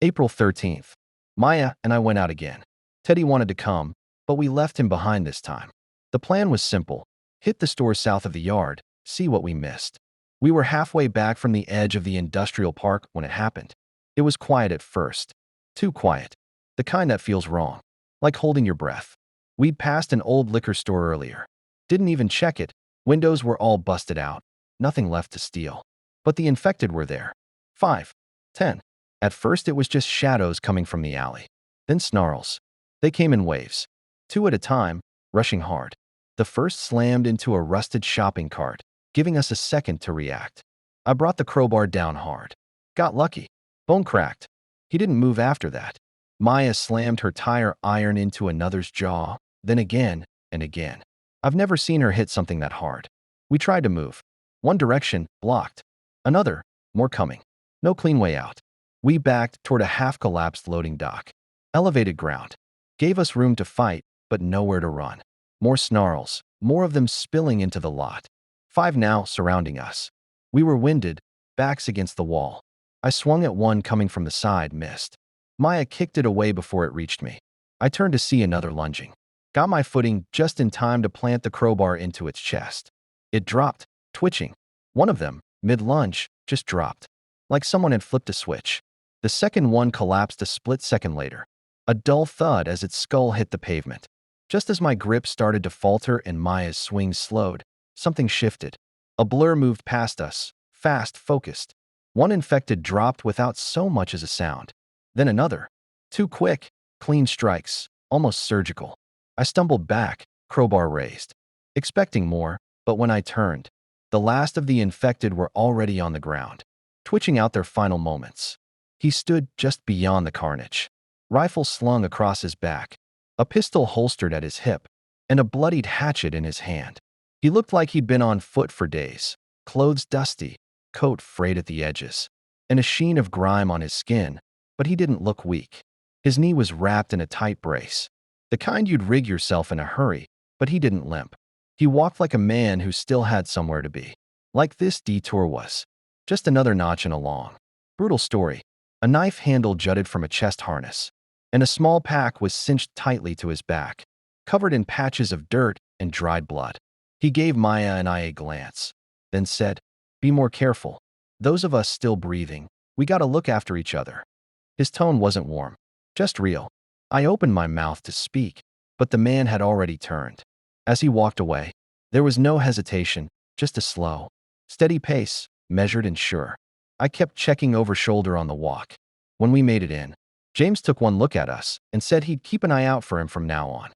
April 13th. Maya and I went out again. Teddy wanted to come, but we left him behind this time. The plan was simple. Hit the store south of the yard, see what we missed. We were halfway back from the edge of the industrial park when it happened. It was quiet at first. Too quiet. The kind that feels wrong. Like holding your breath. We'd passed an old liquor store earlier. Didn't even check it. Windows were all busted out. Nothing left to steal. But the infected were there. 5, 10. At first it was just shadows coming from the alley. Then snarls. They came in waves. 2 at a time, rushing hard. The first slammed into a rusted shopping cart, giving us a second to react. I brought the crowbar down hard. Got lucky. Bone cracked. He didn't move after that. Maya slammed her tire iron into another's jaw, then again and again. I've never seen her hit something that hard. We tried to move. One direction, blocked. Another, more coming. No clean way out. We backed toward a half-collapsed loading dock. Elevated ground. Gave us room to fight, but nowhere to run. More snarls, more of them spilling into the lot. 5 now surrounding us. We were winded, backs against the wall. I swung at one coming from the side, missed. Maya kicked it away before it reached me. I turned to see another lunging. Got my footing just in time to plant the crowbar into its chest. It dropped, twitching. One of them, mid-lunge, just dropped. Like someone had flipped a switch. The second one collapsed a split second later. A dull thud as its skull hit the pavement. Just as my grip started to falter and Maya's swing slowed, something shifted. A blur moved past us, fast, focused. One infected dropped without so much as a sound. Then another. 2 quick, clean strikes, almost surgical. I stumbled back, crowbar raised. Expecting more, but when I turned, the last of the infected were already on the ground, twitching out their final moments. He stood just beyond the carnage. Rifle slung across his back, a pistol holstered at his hip, and a bloodied hatchet in his hand. He looked like he'd been on foot for days, clothes dusty, coat frayed at the edges, and a sheen of grime on his skin, but he didn't look weak. His knee was wrapped in a tight brace, the kind you'd rig yourself in a hurry, but he didn't limp. He walked like a man who still had somewhere to be. Like this detour was. Just another notch in a long, brutal story. A knife handle jutted from a chest harness, and a small pack was cinched tightly to his back, covered in patches of dirt and dried blood. He gave Maya and I a glance, then said, "Be more careful. Those of us still breathing, we gotta look after each other." His tone wasn't warm, just real. I opened my mouth to speak, but the man had already turned. As he walked away, there was no hesitation, just a slow, steady pace, measured and sure. I kept checking over shoulder on the walk. When we made it in, James took one look at us and said he'd keep an eye out for him from now on.